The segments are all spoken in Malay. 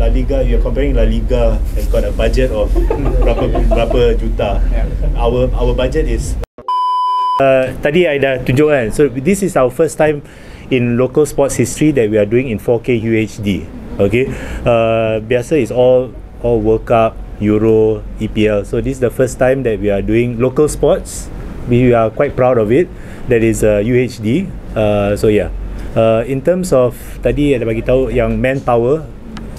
La Liga, you're comparing La Liga has got a budget of berapa juta. Our budget is tadi I dah tunjuk kan. So this is our first time in local sports history that we are doing in 4K UHD. Okay, biasa is all World Cup, Euro, EPL. So this is the first time that we are doing local sports. We are quite proud of it. That is UHD. So yeah, in terms of tadi ada bagi tahu yang manpower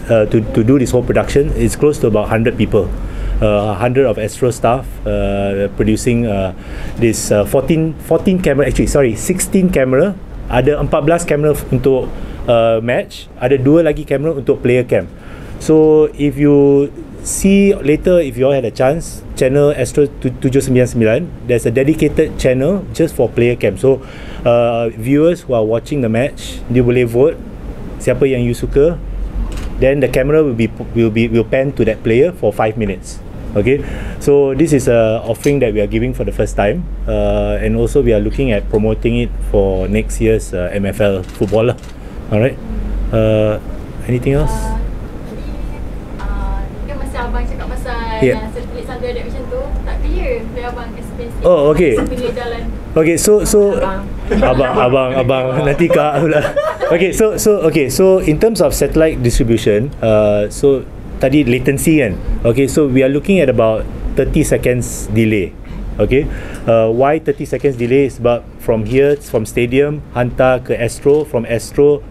to do this whole production is close to about 100 people. 100 of ASTRO staff producing this 14 camera, actually sorry 16 camera. Ada 14 kamera untuk match, ada 2 lagi kamera untuk player cam. So if you see later, if you all had a chance, channel ASTRO 799, there's a dedicated channel just for player cam. So viewers who are watching the match, dia boleh vote siapa yang you suka, then the camera will pan to that player for 5 minutes. Okay, so this is a offering that we are giving for the first time, and also we are looking at promoting it for next year's MFL football lah. Alright, anything else? Kan masa abang cakap pasal yang satelit selalu ada macam tu, tak clear dia abang expensive. Oh, okay. Jalan. Okay, so abang nanti kak pula. Okay, so in terms of satellite distribution, so tadi latency kan. Okay, so we are looking at about 30 seconds delay. Okay, why 30 seconds delay is about from here, from stadium hantar ke ASTRO, from ASTRO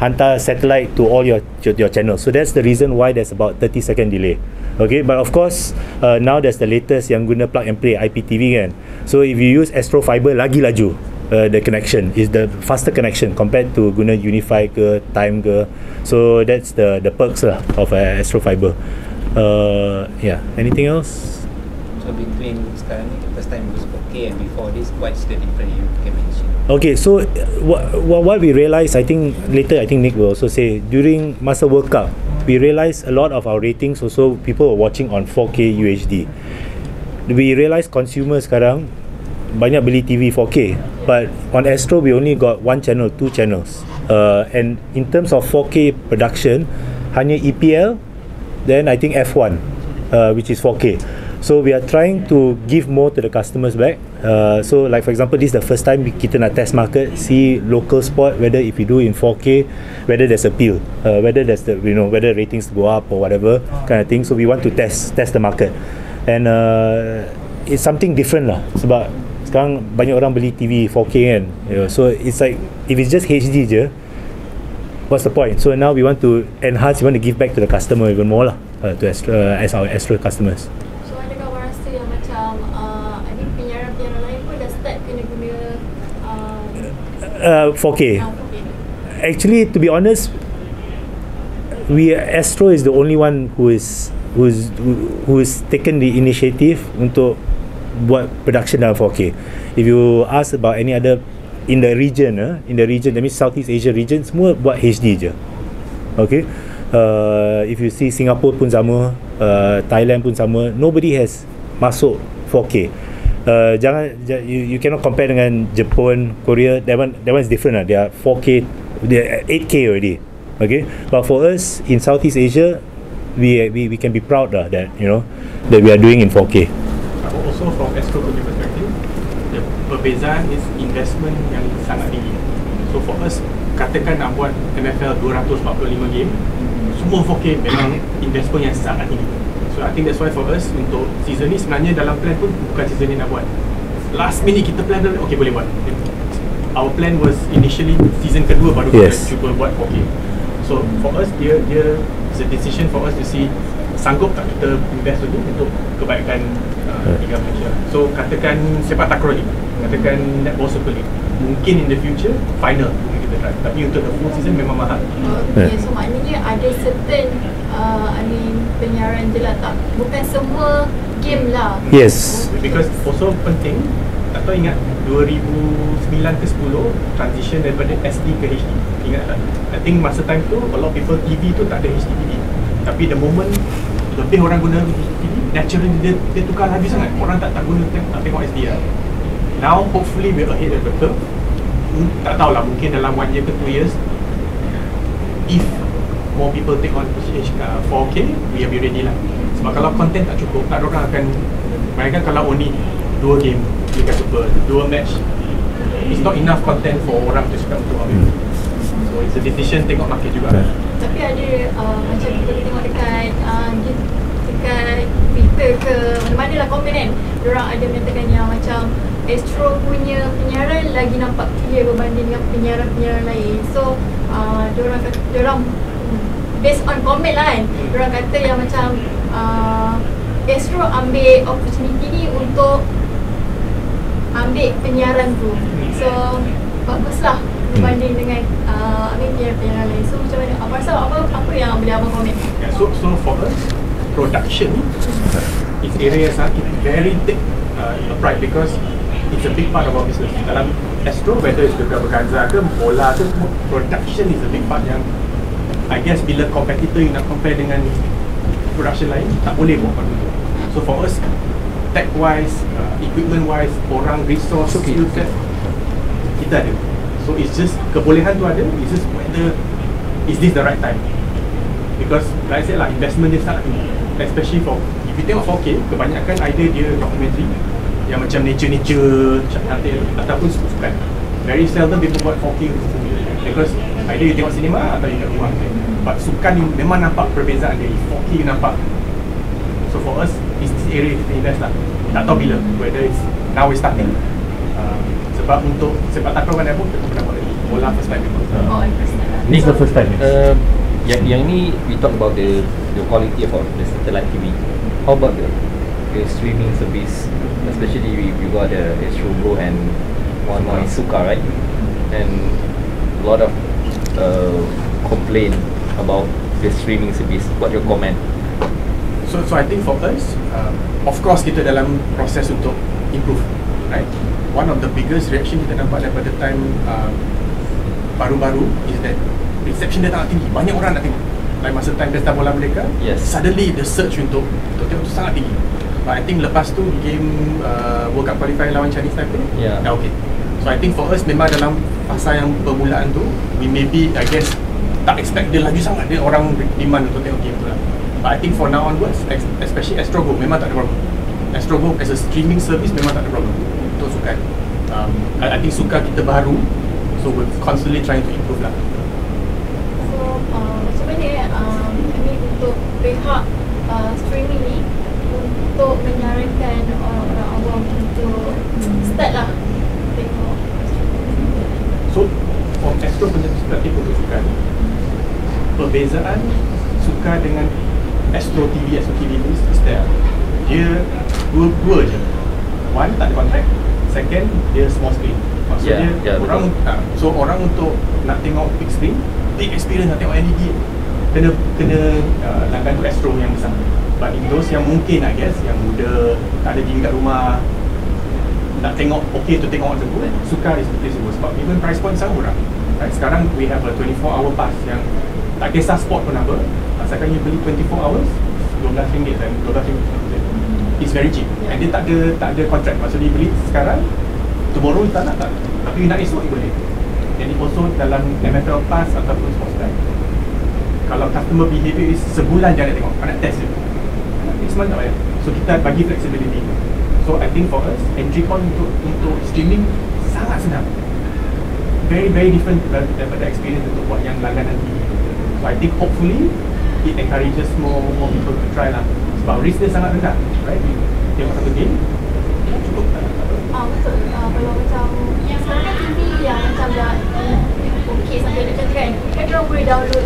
hantar satellite to all your channels. So that's the reason why there's about 30 second delay. Okay, but of course now there's the latest yang guna plug and play IPTV kan. So if you use ASTRO fiber, lagi laju. The connection is the faster connection compared to guna Unify ke Time ke. So that's the perks lah of ASTRO fiber. Yeah, anything else? So between sekarang ni first time use 4K and before this, what's the difference you can mention? Okay, so what we realised, I think later I think Nick will also say, during masa World Cup, we realised a lot of our ratings also people were watching on 4K UHD. We realised consumers sekarang banyak beli TV 4K, but on ASTRO we only got 1 channel, 2 channels, and in terms of 4K production hanya EPL, then I think F1, which is 4K. So we are trying to give more to the customers back. So like for example, this is the first time kita nak test market, see local sport, whether if we do in 4K, whether there's appeal, whether there's the, you know, whether ratings go up or whatever kind of thing. So we want to test the market, and it's something different lah. Sebab sekarang banyak orang beli TV 4K kan, you know, so it's like if it's just HD je, what's the point? So now we want to enhance, we want to give back to the customer even more lah, to as our ASTRO customers. So adakah awak rasa yang macam ada penyiaran-penyiaran lain pun dah start kena guna 4K? Actually, to be honest, ASTRO is the only one who's taken the initiative untuk buat production dalam 4K. If you ask about any other in the region, that means Southeast Asia region, semua buat HD je. Okay, if you see Singapore pun sama, Thailand pun sama, nobody has masuk 4K. You cannot compare dengan Jepun, Korea. That one is different lah. They are 4K, they are 8K already. Okay, but for us in Southeast Asia, we can be proud lah that, you know, that we are doing in 4K. Also from ASTRO punya perspektif, the perbezaan is investment yang sangat tinggi. So for us, katakan nak buat MFL 245 game, semua 4K memang investment yang sangat tinggi. So I think that's why for us, untuk season ni sebenarnya dalam plan pun bukan season ni nak buat. Last minute kita plan, okay boleh buat. Our plan was initially season kedua baru kita cuba buat 4K. So for us, dia it's a decision for us to see sanggup tak kita invest dulu untuk kebaikan Liga Malaysia. So katakan sepak takraw ni, katakan netball super league, mungkin in the future final kita try, tapi untuk the full season memang mahal. Okay, so maknanya ada certain penyiaran je lah, tak, bukan semua game lah. Yes, because also penting, tak tahu ingat 2009 ke 10 transition daripada SD ke HD, ingat tak? I think masa time tu a lot of people TV tu tak ada HD TV, tapi the moment lebih orang guna TV, naturally dia tukar habis sangat. Orang tak guna, tak tengok SD lah. Now hopefully we're ahead of the curve. Tak tahulah, mungkin dalam 1 year ke 2 years, if more people take on 4K, we will be ready lah. Sebab kalau content tak cukup, tak ada orang akan, mereka kalau only 2 game Liga Super, 2 match, it's not enough content for orang tu suka untuk ambil. So it's a decision tengok market juga. Tapi ada macam kita tengok dekat Twitter ke mana-mana lah komen kan, diorang ada menyatakan yang macam Astro punya penyiaran lagi nampak clear berbanding dengan penyiaran-penyiaran lain. So diorang based on komen lah kan, diorang kata yang macam Astro ambil opportunity ni untuk ambil penyiaran tu. So baguslah berbanding dengan penyiaran lain. So macam mana, apa rasa apa yang boleh abang komen? Yeah, so for us, production is area yang very big pride because it's a big part of our business. Dalam Astro, whether it's berganza ke bola ke, production is a big part yang I guess bila competitor you nak compare dengan production lain, tak boleh buat benda. So for us, tech wise, equipment wise, orang, resource, skill set, kita ada. So it's just kebolehan tu ada, it's just whether is this the right time. Because like I said lah, investment dia sangat tinggi, especially for, if you tengok 4K, kebanyakan either dia documentary yang macam nature ataupun sukan. Very seldom people buat 4K because either you tengok cinema atau you kat rumah. But sukan ni memang nampak perbezaan dari 4K nampak. So for us, it's this area kita invest lah. Tak tahu bila, whether it's now we're starting. Sebab untuk sepak takraw kan pun kita pernah buat lagi. Bola first time memang. This is the first time. Yang ni we talk about the quality of the satellite TV. How about the streaming service? Especially we got the ASTRO Go and one more is Suka, right? And a lot of complain about the streaming service. What your comment? So I think for us, of course kita dalam proses untuk improve, right? One of the biggest reaction kita nampak daripada time baru-baru is that reception dia sangat tinggi, banyak orang nak tengok. Like masa time Pesta Bola Merdeka, yes, suddenly the search untuk tengok tu sangat tinggi. But I think lepas tu game World Cup qualifying lawan Chinese Taipei, dah okay. So I think for us memang dalam fasa yang permulaan tu, we maybe I guess tak expect dia laju sangat, dia orang demand untuk tengok game tu lah. But I think for now onwards, especially ASTRO Go memang tak ada problem. ASTRO Go as a streaming service memang tak ada problem untuk sukan. I think suka kita baru, so we're constantly trying to improve lah. So macam mana untuk pihak streaming ni untuk menyarankan orang awam untuk start lah tengok. So from ASTRO punya perspektif untuk sukan, perbezaan suka dengan ASTRO TV ni is that dia dua je. One, tak ada kontrak. Second, dia small screen. Maksudnya orang orang untuk nak tengok big screen, big experience nak tengok LED, kena langgan tu ASTRO yang besar. But in those yang mungkin I guess yang muda, tak ada TV kat rumah, nak tengok okay tu tengok tu, suka is the place to go. Sebab even price point sangat murah. Right, sekarang we have a 24-hour pass yang tak kisah sport pun apa, asalkan you beli 24 hours RM12 dan RM12. It's very cheap. And dia tak ada contract. Maksudnya beli sekarang, tomorrow you tak nak, tapi you nak esok you boleh. And it also dalam MFL Pass ataupun Sports Pack, kalau customer behavior is sebulan jangan tengok, nak test je. Next month tak payah. So kita bagi flexibility. So I think for us, entry point untuk streaming sangat senang. Very different daripada experience untuk buat yang langganan TV. So I think hopefully it encourages more people to try lah. Sebab risk dia sangat rendah, right? Tengok satu game, cukup tak? Betul. Kalau macam sekarang kan TV yang macam dah okay sampai dekat kan diorang boleh download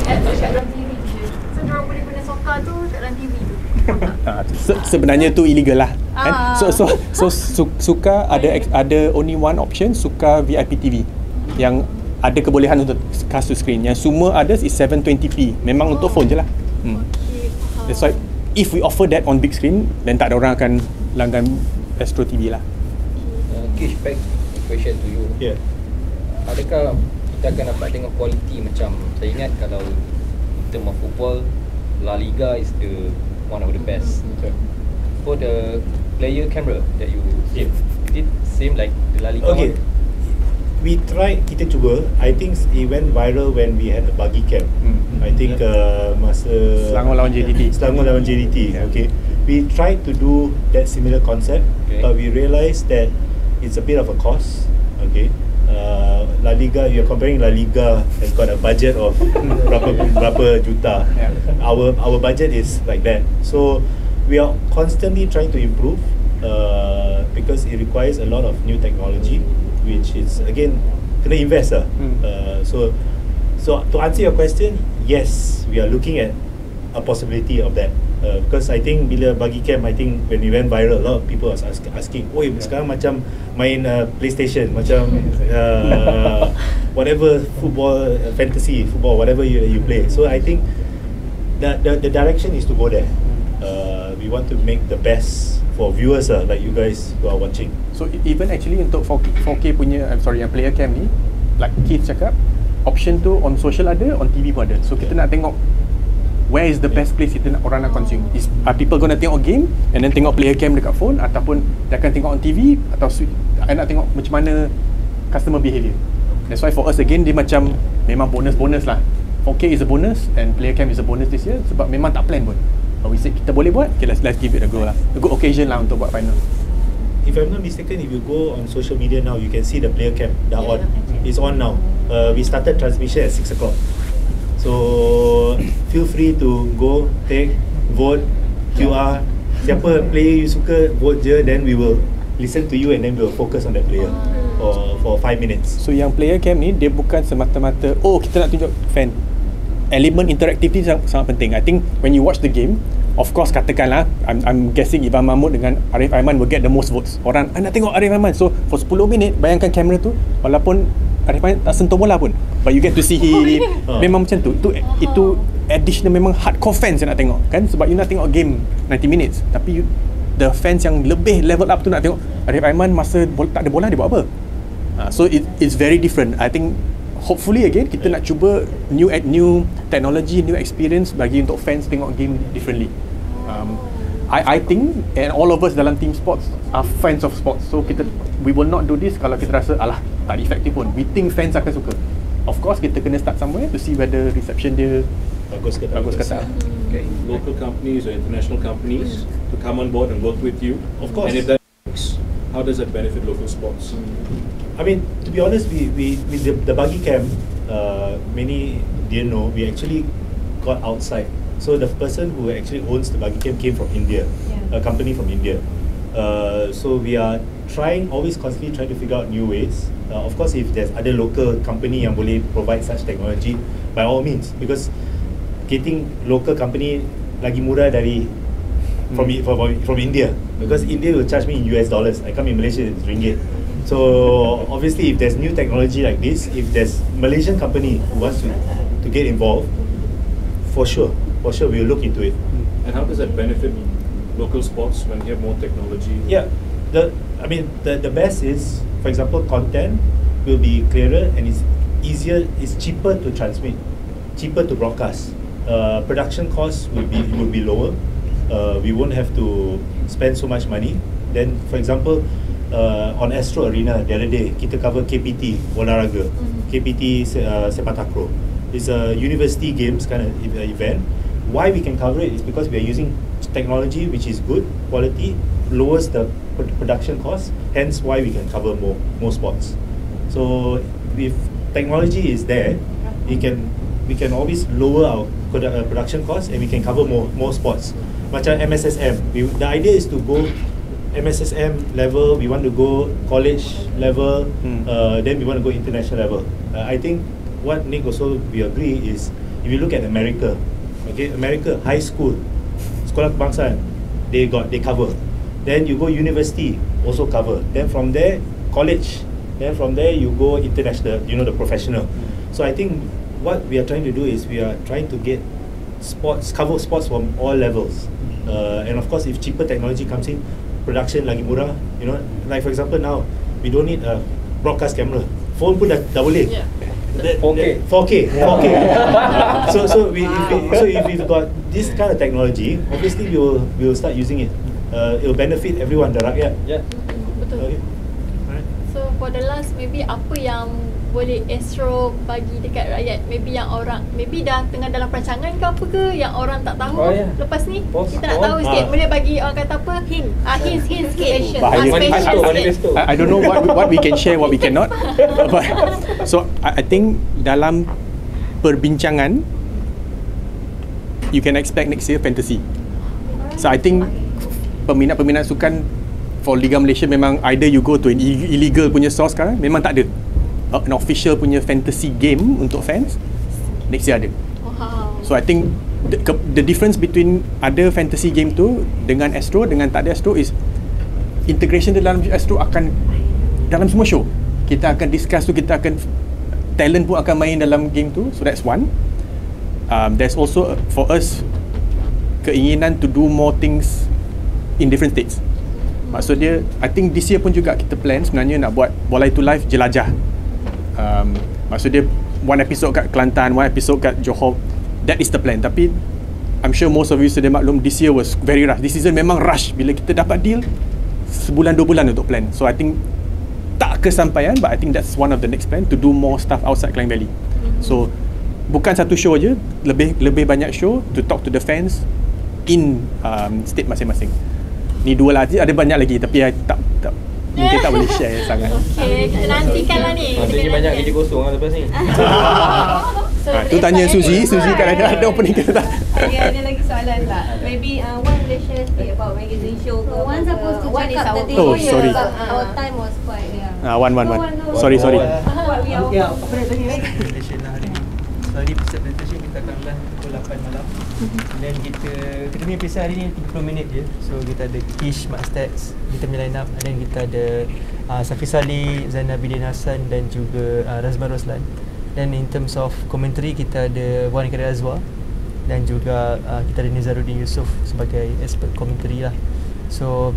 apps kat dalam TV je. So diorang boleh guna soka tu kat dalam TV tu. Sebenarnya tu illegal lah. So suka ada only one option, suka VIP TV yang ada kebolehan untuk cast to screen. Yang semua others is 720p. Memang untuk phone je lah. That's why if we offer that on big screen, then tak ada orang akan langgan ASTRO TV lah. Kish, back question to you. Yeah. Adakah kita akan dapat tengok kualiti macam, saya ingat kalau in term of football, La Liga is the one of the best. For the player camera that you see, is it same like the La Liga one? we tried, kita cuba. I think it went viral when we had the buggy camp. I think masa Selangor lawan JDT. Okay. We tried to do that similar concept, but we realized that it's a bit of a cost. Okay. La Liga, you're comparing La Liga has got a budget of berapa juta. Our budget is like that. So we are constantly trying to improve because it requires a lot of new technology, which is again kena invest lah. So to answer your question, yes, we are looking at a possibility of that. Because I think bila bagi camp, I think when we went viral, a lot of people was asking, "Oi, sekarang macam main PlayStation, macam whatever football, fantasy football, whatever you play." So I think the direction is to go there. We want to make the best for viewers like you guys who are watching. So even actually untuk 4K punya, yang player cam ni, like Keith cakap, option tu on social ada, on TV pun ada. So kita nak tengok where is the best place kita nak, orang nak consume. Are people gonna tengok game and then tengok player cam dekat phone, ataupun dia akan tengok on TV, atau nak tengok macam mana customer behaviour. That's why for us again, dia macam memang bonus lah. 4K is a bonus and player cam is a bonus this year, sebab memang tak plan pun. But we said kita boleh buat, okay, let's give it a go lah. A good occasion lah untuk buat final. If I'm not mistaken, if you go on social media now, you can see the player cam dah on. It's on now. We started transmission at 6 o'clock. So feel free to go, take, vote, QR. Siapa player you suka, vote je. Then we will listen to you and then we will focus on that player for 5 minutes. So yang player cam ni, dia bukan semata-mata kita nak tunjuk fan. Elemen interaktif ni sangat penting. I think when you watch the game, of course katakanlah, I'm guessing Ivan Mahmud dengan Arif Aiman will get the most votes. Orang nak tengok Arif Aiman. So for 10 minit, bayangkan kamera tu, walaupun Arif Aiman tak sentuh bola pun, but you get to see him. Memang macam tu. Itu additional, memang hardcore fans yang nak tengok kan, sebab you nak tengok game 90 minutes, tapi the fans yang lebih level up tu nak tengok Arif Aiman masa tak ada bola dia buat apa. So it's very different. I think hopefully again kita nak cuba new technology, new experience bagi untuk fans tengok game differently. I think and all of us dalam team sports are fans of sports, so we will not do this kalau kita rasa alah tak efektif pun. We think fans akan suka. Of course kita kena start somewhere to see whether reception dia bagus ke tak. Okay, local companies or international companies to come on board and work with you. Of course. And if that works, how does that benefit local sports? I mean, to be honest, we with the buggy camp, many didn't know, we actually got outside. So the person who actually owns the buggy camp came from India, a company from India. So we are always constantly trying to figure out new ways. Of course, if there's other local company yang boleh provide such technology, by all means, because getting local company lagi murah dari from India, because India will charge me in US dollars. I come in Malaysia, it's ringgit. So obviously, if there's new technology like this, if there's Malaysian company who wants to get involved, for sure we will look into it. And how does that benefit local sports when you have more technology? Yeah, the best is, for example, content will be clearer and it's easier, it's cheaper to transmit, cheaper to broadcast. Production costs will be lower. We won't have to spend so much money. Then, for example, on ASTRO Arena the other day, kita cover KPT olahraga, KPT sepak takraw. It's a university games kind of event. Why we can cover it is because we are using technology which is good quality, lowers the production cost. Hence, why we can cover more sports. So, if technology is there, we can always lower our production costs and we can cover more sports. Macam MSSM, the idea is to go MSSM level, we want to go college level, then we want to go international level. I think what Nick also we agree is, if you look at America, America high school, sekolah kebangsaan, they cover. Then you go university, also cover. Then from there, college. Then from there you go international, the professional. So I think what we are trying to do is we are trying to get cover sports from all levels. And of course, if cheaper technology comes in, production lagi murah, like for example now we don't need a broadcast camera, phone pun dah boleh. 4K. So if we've got this kind of technology, obviously we will start using it. It will benefit everyone, the rakyat. Betul. Okay. Alright. So for the last, maybe apa yang boleh Astro bagi dekat rakyat, maybe yang orang maybe dah tengah dalam perancangan ke apa ke yang orang tak tahu lepas ni kita nak tahu sikit, boleh bagi orang kata apa, hint sikit, I don't know what we can share, what we cannot. But so I think dalam perbincangan you can expect next year fantasy. So I think peminat-peminat sukan for Liga Malaysia memang either you go to an illegal punya source sekarang, memang tak ada an official punya fantasy game untuk fans. Next year ada. So I think the difference between other fantasy game tu dengan Astro dengan tak ada Astro is integration dalam Astro akan dalam semua show. Kita akan discuss tu, kita akan talent pun akan main dalam game tu. So that's one. There's also for us keinginan to do more things in different states. Maksud dia, I think this year pun juga kita plan sebenarnya nak buat Bola Itu Live jelajah. Maksud dia one episode kat Kelantan, one episode kat Johor. That is the plan. Tapi I'm sure most of you sudah maklum, this year was very rush. This season memang rush. Bila kita dapat deal, sebulan 2 bulan untuk plan. So I think tak kesampaian, but I think that's one of the next plan, to do more stuff outside Klang Valley. So bukan satu show je, lebih banyak show to talk to the fans in state masing-masing. Ni dua lah, ada banyak lagi tapi I tak mungkin tak boleh share sangat. Okay, kita nantikan lah ni. Maksudnya banyak kerja kosong lah lepas ni. Tu tanya Suzy kan ada opening ke tak? Okay, ada lagi soalan tak? Maybe one boleh share sikit about magazine show ke? One supposed to One is cakap our tadi. Oh, sorry. Our time was quite One. Sorry. What we are Apa nak tanya presentation lah hari ni. So hari presentation kita akan ulang pukul 8 malam. Dan kita punya episode hari ni 30 minit je. So kita ada Kish, Mak Stats, kita punya line up. Dan kita ada Safi Salih, Zainal Bidin Hassan dan juga Razman Roslan. Dan in terms of commentary kita ada Wan Kadir Azwar dan juga kita ada Nizaruddin Yusof sebagai expert commentary lah. So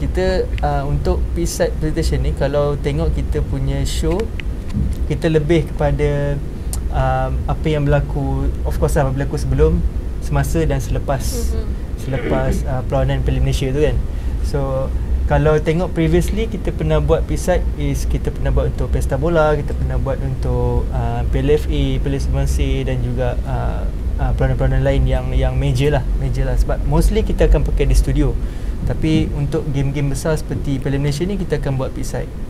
kita untuk P-side presentation ni, kalau tengok kita punya show, kita lebih kepada apa yang berlaku, of course lah, berlaku sebelum, semasa dan selepas perlawanan Piala Malaysia tu kan. So kalau tengok previously, kita pernah buat P-side kita pernah buat untuk Pesta Bola, kita pernah buat untuk Piala FA, Piala Semangsi dan juga peranan-peranan lain yang major lah. Sebab mostly kita akan pakai di studio. Tapi untuk game-game besar seperti Piala Malaysia ni, kita akan buat P-side.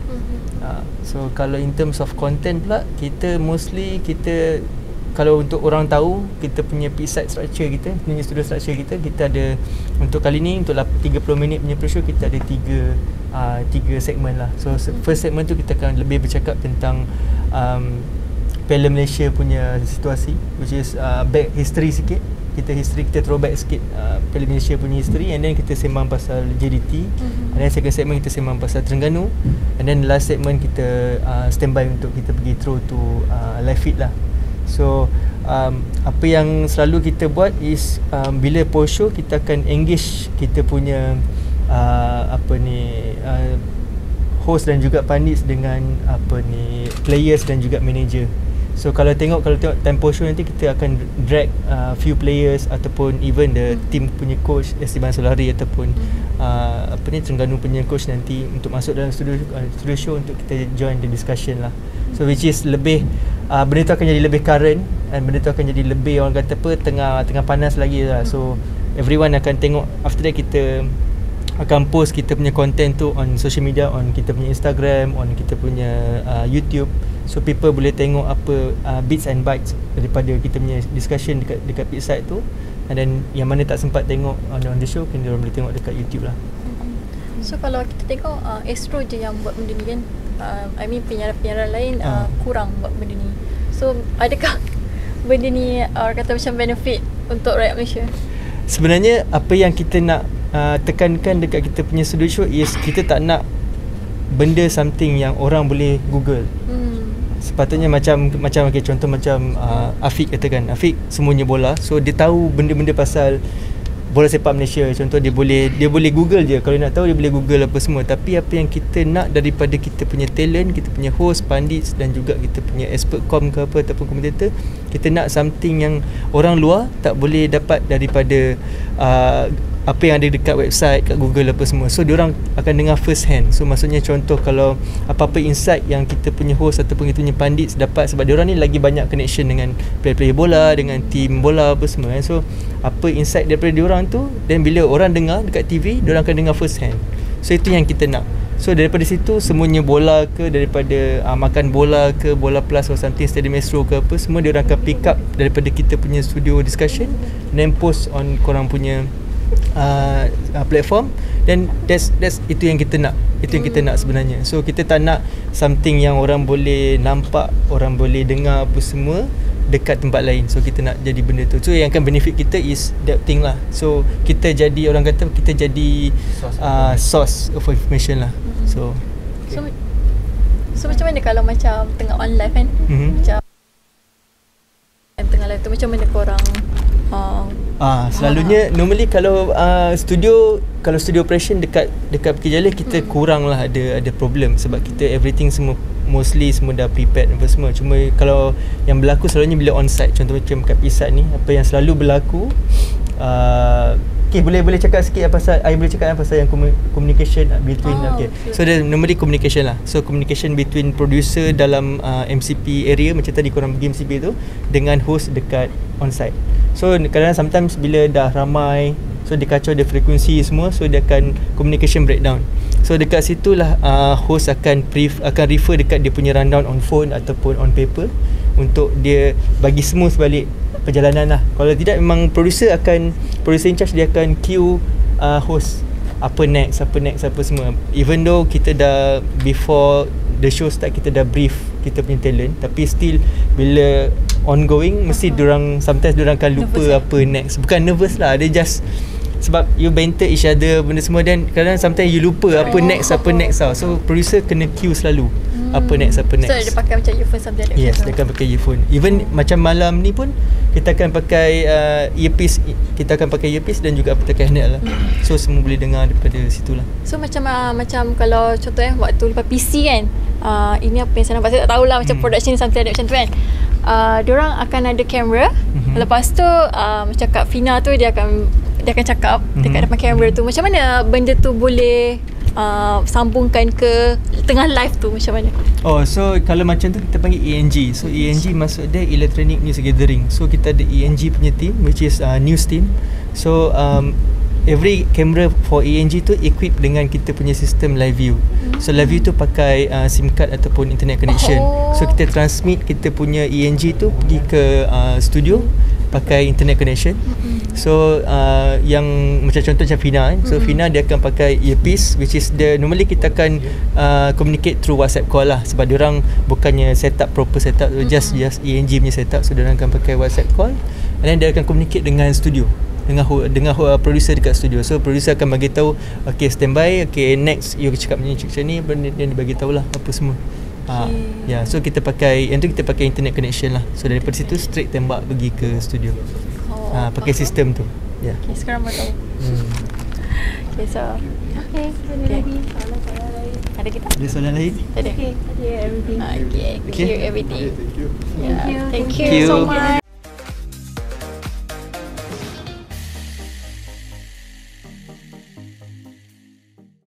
So kalau in terms of content pula, kita mostly kalau untuk orang tahu, kita punya P-side structure kita, punya studio structure kita ada untuk kali ni, untuk 30 minit punya pre-show, kita ada 3 segmen lah. So first segment tu kita akan lebih bercakap tentang Piala Malaysia punya situasi, which is back history sikit. Kita throwback sikit Piala Malaysia punya history, and then kita sembang pasal JDT, and then second segment kita sembang pasal Terengganu, and then last segment kita standby untuk kita pergi through to live feed lah. So apa yang selalu kita buat is bila post show kita akan engage kita punya host dan juga pandits dengan players dan juga manager. So kalau tengok time post show nanti, kita akan drag few players ataupun even the team punya coach Esteban Solari ataupun Terengganu punya coach nanti untuk masuk dalam studio show untuk kita join the discussion lah. So which is lebih benda tu akan jadi lebih current, dan benda tu akan jadi lebih, orang kata tengah panas lagi lah. So everyone akan tengok. After that kita akan post kita punya content tu on social media, on kita punya Instagram, on kita punya YouTube. So people boleh tengok apa bits and bytes daripada kita punya discussion dekat P-side tu. And then yang mana tak sempat tengok on the show, kan dia orang boleh tengok dekat YouTube lah. So kalau kita tengok ASTRO je yang buat benda ni kan, I mean penyiaran lain kurang buat benda ni. So adakah benda ni kata macam benefit untuk rakyat Malaysia? Sebenarnya apa yang kita nak tekankan dekat kita punya studio show is kita tak nak benda something yang orang boleh Google. Sepatutnya macam okay, contoh macam Afiq katakan, Afiq semuanya bola, so dia tahu benda-benda pasal bola sepak Malaysia. Contoh dia boleh Google je, kalau nak tahu dia boleh Google apa semua. Tapi apa yang kita nak daripada kita punya talent, kita punya host, pandits dan juga kita punya expert com ke apa ataupun komentator, kita nak something yang orang luar tak boleh dapat daripada apa yang ada dekat website, kat Google apa semua. So diorang akan dengar first hand. So maksudnya contoh kalau apa-apa insight yang kita punya host ataupun kita punya pandit dapat, sebab diorang ni lagi banyak connection dengan player-player bola, dengan team bola apa semua kan. So apa insight daripada diorang tu, dan bila orang dengar dekat TV, diorang akan dengar first hand. So itu yang kita nak. So daripada situ semuanya bola ke, daripada makan bola ke, bola plus or something, stadium ASTRO ke apa, semua diorang akan pick up daripada kita punya studio discussion, then post on korang punya platform. Dan that's itu yang kita nak. Itu yang kita nak sebenarnya. So kita tak nak something yang orang boleh nampak, orang boleh dengar apa semua dekat tempat lain. So kita nak jadi benda tu. So yang akan benefit kita is that thing lah. So kita jadi, orang kata kita jadi source of information lah. So so macam mana kalau macam tengah on live kan, macam tengah live tu, macam mana korang selalunya normally kalau studio operation dekat Pekerjala, kita kurang lah ada problem, sebab kita everything semua mostly semua dah prepared apa semua. Cuma kalau yang berlaku selalunya bila on site, contoh macam kat Pisat ni, apa yang selalu berlaku, okay, boleh cakap sikit pasal, I boleh cakap pasal yang communication between, okay. So there's normally communication lah. So communication between producer dalam MCP area, macam tadi korang pergi MCP tu, dengan host dekat on site. So kadang-kadang sometimes bila dah ramai, so dia kacau dia frekuensi semua, so dia akan communication breakdown. So dekat situlah host akan refer dekat dia punya rundown on phone ataupun on paper, untuk dia bagi smooth balik perjalanan lah. Kalau tidak, memang producer in charge, dia akan cue host apa next apa semua. Even though kita dah before the show start, kita dah brief kita punya talent, tapi still bila ongoing mesti sometimes diorang akan lupa nervous, apa next. Bukan nervous lah, dia just sebab you banter each other benda semua, dan kadang sometimes you lupa apa next tau. So producer kena cue selalu apa next. So dia pakai macam earphone something like that. Yes, dia akan pakai earphone. Even macam malam ni pun kita akan pakai earpiece, dan juga pakai headset lah. So semua boleh dengar daripada situ lah. So macam kalau contoh waktu lepas PC kan, ini apa yang saya nampak, saya tak tahulah macam production ni something like that macam tu kan. Diorang akan ada kamera. Lepas tu macam Kak Fina tu, dia akan cakap dekat depan kamera tu. Macam mana benda tu boleh sambungkan ke tengah live tu, macam mana? So kalau macam tu kita panggil ENG. So ENG maksud dia Electronic News Gathering. So kita ada ENG punya team, which is news team. So every camera for ENG tu equip dengan kita punya sistem live view. So live view tu pakai SIM card ataupun internet connection. So kita transmit kita punya ENG tu pergi ke studio pakai internet connection. So yang macam contoh macam Fina kan. So Fina dia akan pakai earpiece, which is normally kita akan communicate through WhatsApp call lah, sebab diorang bukannya proper setup, just ENG punya setup. So diorang akan pakai WhatsApp call, and then dia akan communicate dengan studio, dengan producer dekat studio. So producer akan bagi tahu, okay standby, okay next you cakap macam ni, benda dia bagi tahulah apa semua. So kita pakai internet connection lah. So daripada situ straight tembak pergi ke studio. Pakai sistem tu. Okay, sekarang baru tahu. Okay, so ada lagi soalan lain? Ada kita? Ada soalan lain? Ada. Okay, everything. Okay, clear everything. Thank you. Thank you so much.